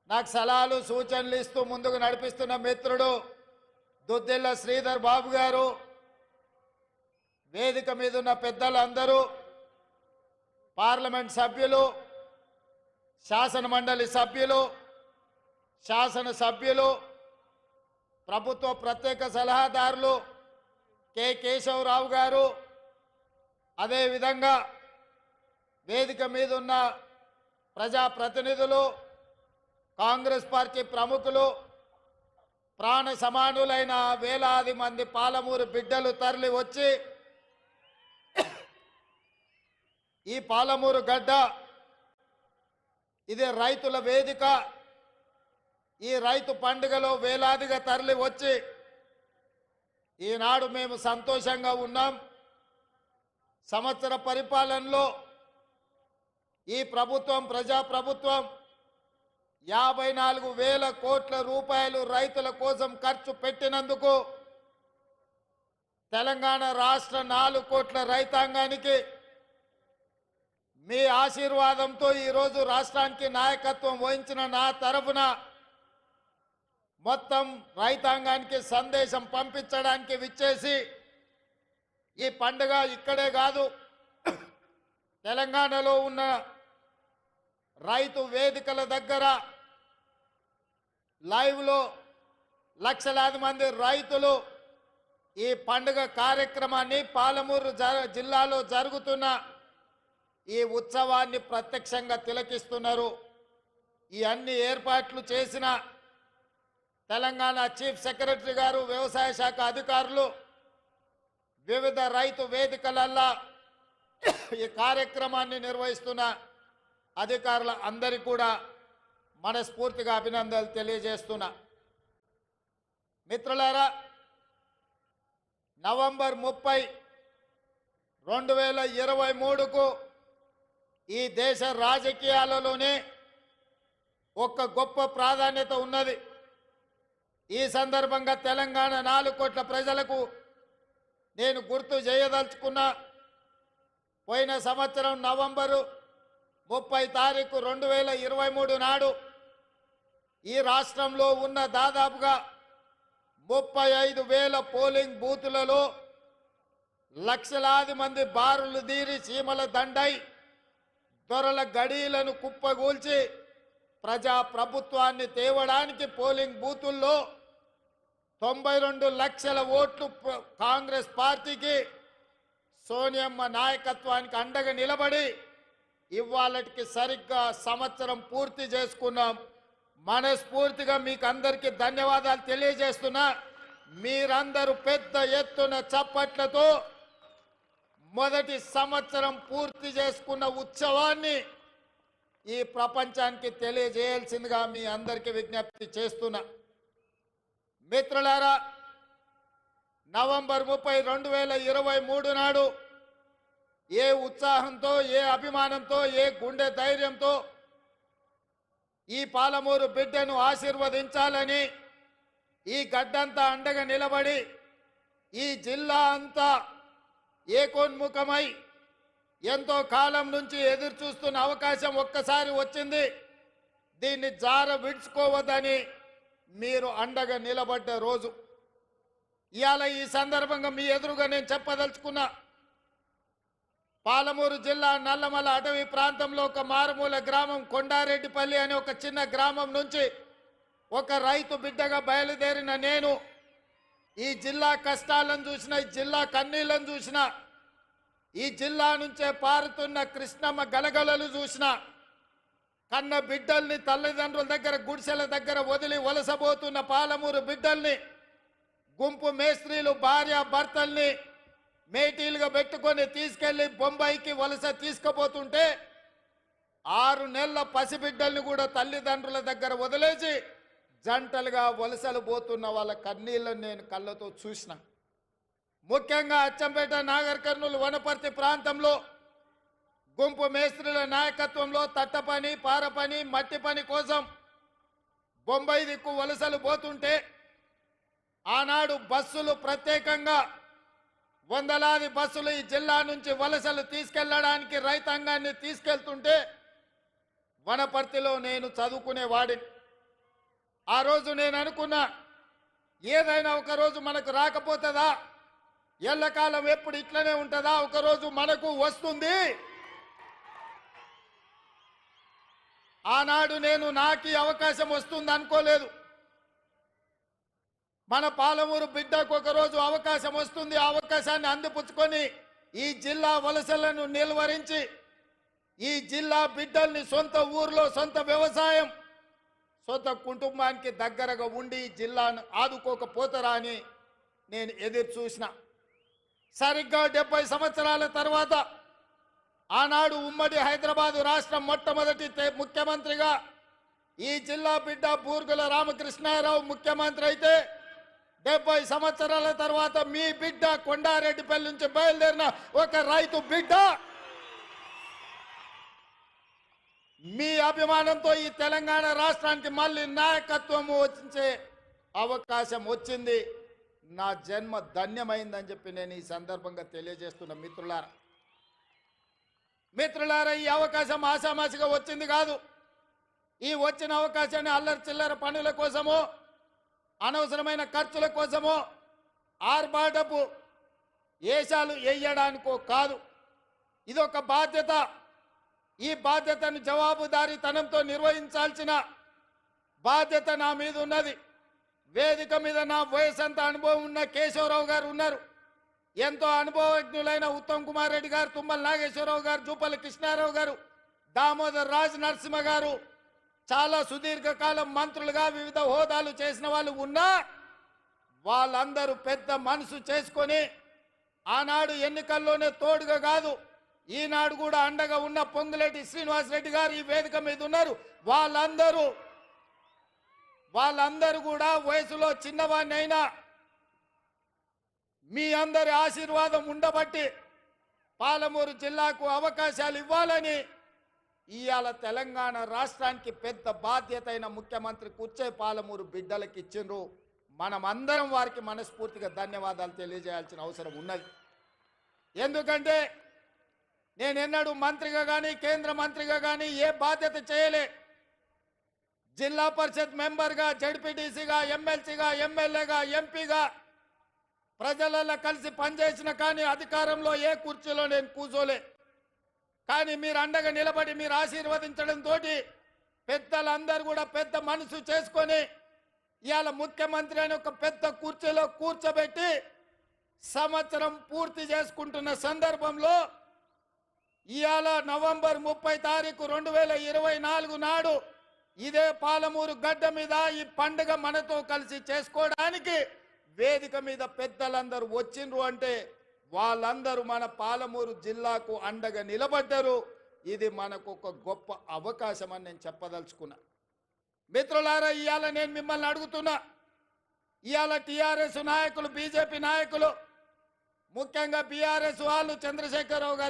నాకు సలహాలు సూచనలు ఇస్తూ ముందుకు నడిపిస్తున్న మిత్రుడు దుద్దిల్ల శ్రీధర్ బాబు గారు, వేదిక మీద ఉన్న పెద్దలందరూ, పార్లమెంట్ సభ్యులు, శాసన మండలి సభ్యులు, శాసన సభ్యులు, ప్రభుత్వ ప్రత్యేక సలహాదారులు కె కేశవరావు గారు, అదేవిధంగా వేదిక మీద ఉన్న ప్రజాప్రతినిధులు, కాంగ్రెస్ పార్టీ ప్రముఖులు, ప్రాణ సమానులైన వేలాది మంది పాలమూరు బిడ్డలు తరలి వచ్చి ఈ పాలమూరు గడ్డ ఇది రైతుల వేదిక. ఈ రైతు పండుగలో వేలాదిగా తరలి వచ్చి ఈనాడు మేము సంతోషంగా ఉన్నాం. సంవత్సర పరిపాలనలో ఈ ప్రభుత్వం, ప్రజాప్రభుత్వం 54,000 కోట్ల రూపాయలు రైతుల కోసం ఖర్చు పెట్టినందుకు తెలంగాణ రాష్ట్ర 4 కోట్ల రైతాంగానికి మీ ఆశీర్వాదంతో ఈరోజు రాష్ట్రానికి నాయకత్వం వహించిన నా తరఫున మొత్తం రైతాంగానికి సందేశం పంపించడానికి విచ్చేసి ఈ పండుగ ఇక్కడే కాదు, తెలంగాణలో ఉన్న రైతు వేదికల దగ్గర లైవ్లో లక్షలాది మంది రైతులు ఈ పండుగ కార్యక్రమాన్ని, పాలమూరు జిల్లాలో జరుగుతున్న ఈ ఉత్సవాన్ని ప్రత్యక్షంగా తిలకిస్తున్నారు. ఈ అన్ని ఏర్పాట్లు చేసిన తెలంగాణ చీఫ్ సెక్రటరీ గారు, వ్యవసాయ శాఖ అధికారులు, వివిధ రైతు వేదికలల్లో ఈ కార్యక్రమాన్ని నిర్వహిస్తున్న అధికారుల అందరికీ కూడా మనస్ఫూర్తిగా అభినందనలు తెలియజేస్తున్నా. మిత్రులారా, నవంబర్ 30, 2023కు ఈ దేశ రాజకీయాలలోనే ఒక గొప్ప ప్రాధాన్యత ఉన్నది. ఈ సందర్భంగా తెలంగాణ 4 కోట్ల ప్రజలకు నేను గుర్తు చేయదలుచుకున్నా. పోయిన సంవత్సరం నవంబరు 30 తారీఖు 2023 నాడు ఈ రాష్ట్రంలో ఉన్న దాదాపుగా 35,000 పోలింగ్ బూతులలో లక్షలాది మంది బారులు తీరి సీమల దండై దొరల గడీలను కుప్పగూల్చి ప్రజా ప్రభుత్వాన్ని తేవడానికి పోలింగ్ బూతుల్లో 92 లక్షల ఓట్లు కాంగ్రెస్ పార్టీకి, సోనియమ్మ నాయకత్వానికి అండగా నిలబడి ఇవాళకి సరిగ్గా సంవత్సరం పూర్తి చేసుకున్నాం. మనస్ఫూర్తిగా మీకు అందరికీ ధన్యవాదాలు తెలియజేస్తున్నా. మీరందరూ పెద్ద ఎత్తున చప్పట్లతో మొదటి సంవత్సరం పూర్తి చేసుకున్న ఉత్సవాన్ని ఈ ప్రపంచానికి తెలియజేయాల్సిందిగా మీ అందరికీ విజ్ఞప్తి చేస్తున్నా. మిత్రులారా, నవంబర్ 30, 2023 నాడు ఏ ఉత్సాహంతో, ఏ అభిమానంతో, ఏ గుండె ధైర్యంతో ఈ పాలమూరు బిడ్డను ఆశీర్వదించాలని ఈ గడ్డంతా అండగా నిలబడి ఈ జిల్లా అంతా ఏకోన్ముఖమై ఎంతో కాలం నుంచి ఎదురు చూస్తున్న అవకాశం ఒక్కసారి వచ్చింది. దీన్ని జార విడుచుకోవద్దని మీరు అండగా నిలబడ్డ రోజు ఇవాళ. ఈ సందర్భంగా మీ ఎదురుగా నేను చెప్పదలుచుకున్నా, పాలమూరు జిల్లా నల్లమల అటవీ ప్రాంతంలో ఒక మారుమూల గ్రామం కొండారెడ్డిపల్లి అనే ఒక చిన్న గ్రామం నుంచి ఒక రైతు బిడ్డగా బయలుదేరిన నేను ఈ జిల్లా కష్టాలను చూసిన, ఈ జిల్లా కన్నీళ్లను చూసిన, ఈ జిల్లా నుంచే పారుతున్న కృష్ణమ్మ గలగలలు చూసిన, కన్న బిడ్డల్ని తల్లిదండ్రుల దగ్గర, గుడిసెల దగ్గర వదిలి వలసబోతున్న పాలమూరు బిడ్డల్ని, గుంపు మేస్త్రీలు భార్య భర్తల్ని మేటీలుగా పెట్టుకొని తీసుకెళ్లి బొంబాయికి వలస తీసుకుపోతుంటే 6 నెలల పసిబిడ్డల్ని కూడా తల్లిదండ్రుల దగ్గర వదిలేసి జంటలుగా వలసలు పోతున్న వాళ్ళ కన్నీళ్ళని నేను కళ్ళతో చూసిన. ముఖ్యంగా అచ్చంపేట, నాగర్ కర్నూలు, వనపర్తి ప్రాంతంలో గుంపు మేస్త్రీల నాయకత్వంలో తట్ట పని, పార పని, మట్టి పని కోసం బొంబాయి దిక్కు వలసలు పోతుంటే ఆనాడు బస్సులు ప్రత్యేకంగా వందలాది బస్సులు ఈ జిల్లా నుంచి వలసలు తీసుకెళ్లడానికి రైతాంగాన్ని తీసుకెళ్తుంటే వనపర్తిలో నేను చదువుకునేవాడిని. ఆ రోజు నేను అనుకున్నా, ఏదైనా ఒక రోజు మనకు రాకపోతుందా, ఎల్లకాలం ఎప్పుడు ఇట్లనే ఉంటుందా, ఒకరోజు మనకు వస్తుంది. ఆనాడు నేను నాకు అవకాశం వస్తుంది అనుకోలేదు. మన పాలమూరు బిడ్డకు ఒకరోజు అవకాశం వస్తుంది. ఆ అవకాశాన్ని అందిపుచ్చుకొని ఈ జిల్లా వలసలను నిలువరించి ఈ జిల్లా బిడ్డల్ని సొంత ఊర్లో సొంత వ్యవసాయం సొంత కుటుంబానికి దగ్గరగా ఉండి ఈ జిల్లాను ఆదుకోకపోతారా అని నేను ఎదురు చూసిన. సరిగ్గా 70 సంవత్సరాల తర్వాత ఆనాడు ఉమ్మడి హైదరాబాదు రాష్ట్రం మొట్టమొదటి ముఖ్యమంత్రిగా ఈ జిల్లా బిడ్డ బూర్గుల రామకృష్ణారావు ముఖ్యమంత్రి అయితే 70 సంవత్సరాల తర్వాత మీ బిడ్డ కొండారెడ్డిపల్లి నుంచి బయలుదేరిన ఒక రైతు బిడ్డ మీ అభిమానంతో ఈ తెలంగాణ రాష్ట్రానికి మళ్ళీ నాయకత్వం వచ్చే అవకాశం వచ్చింది. నా జన్మ ధన్యమైందని చెప్పి నేను ఈ సందర్భంగా తెలియజేస్తున్న మిత్రులారా, ఈ అవకాశం ఆషామాషిగా వచ్చింది కాదు. ఈ వచ్చిన అవకాశాన్ని అల్లరి చిల్లర పనుల కోసమో అనవసరమైన ఖర్చుల కోసమో ఆర్భాటపు ఏషాలు వేయడానికో కాదు. ఇది ఒక బాధ్యత. ఈ బాధ్యతను జవాబుదారీతనంతో నిర్వహించాల్సిన బాధ్యత నా మీద ఉన్నది. వేదిక మీద నా వయసంత అనుభవం ఉన్న కేశవరావు గారు ఉన్నారు. ఎంతో అనుభవజ్ఞులైన ఉత్తమ్ కుమార్ రెడ్డి గారు, తుమ్మల నాగేశ్వరరావు గారు, జూపల్లి కృష్ణారావు గారు, దామోదర్ రాజ్ నరసింహ గారు చాలా సుదీర్ఘకాలం మంత్రులుగా వివిధ హోదాలు చేసిన వాళ్ళు ఉన్నా వాళ్ళందరూ పెద్ద మనసు చేసుకొని ఆనాడు ఎన్నికల్లోనే తోడుగా కాదు, ఈనాడు కూడా అండగా ఉన్న పొంగులేటి శ్రీనివాసరెడ్డి గారు ఈ వేదిక మీద ఉన్నారు. వాళ్ళందరూ కూడా వయసులో చిన్నవాడిని అయినా మీ అందరి ఆశీర్వాదం ఉండబట్టి పాలమూరు జిల్లాకు అవకాశాలు ఇవ్వాలని ఇవాళ తెలంగాణ రాష్ట్రానికి పెద్ద బాధ్యత అయిన ముఖ్యమంత్రి కూర్చే పాలమూరు బిడ్డలకు ఇచ్చిండ్రు. మనమందరం వారికి మనస్ఫూర్తిగా ధన్యవాదాలు తెలియజేయాల్సిన అవసరం ఉన్నది. ఎందుకంటే నేనెన్నడూ మంత్రిగా కానీ కేంద్ర మంత్రిగా కానీ ఏ బాధ్యత చేయలే. జిల్లా పరిషత్ మెంబర్గా, జడ్పీటీసీగా, ఎమ్మెల్సీగా, ఎమ్మెల్యేగా, ఎంపీగా ప్రజలలో కలిసి పనిచేసిన కానీ అధికారంలో ఏ కుర్చీలో నేను కూర్చోలే. కానీ మీరు అండగా నిలబడి మీరు ఆశీర్వదించడంతో పెద్దలందరూ కూడా పెద్ద మనసు చేసుకొని ఇవాళ ముఖ్యమంత్రి అని ఒక పెద్ద కుర్చీలో కూర్చోబెట్టి సంవత్సరం పూర్తి చేసుకుంటున్న సందర్భంలో ఇవాళ నవంబర్ 30 తారీఖు 2024 నాడు ఇదే పాలమూరు గడ్డ మీద ఈ పండుగ మనతో కలిసి చేసుకోవడానికి వేదిక మీద పెద్దలందరూ వచ్చిండ్రు అంటే వాళ్ళందరూ మన పాలమూరు జిల్లాకు అండగా నిలబడ్డారు. ఇది మనకు ఒక గొప్ప అవకాశం అని నేను చెప్పదలుచుకున్నా. మిత్రులారా, ఇవాళ నేను మిమ్మల్ని అడుగుతున్నా, ఇవాళ టీఆర్ఎస్ నాయకులు, బీజేపీ నాయకులు, ముఖ్యంగా బీఆర్ఎస్ వాళ్ళు చంద్రశేఖరరావు గారు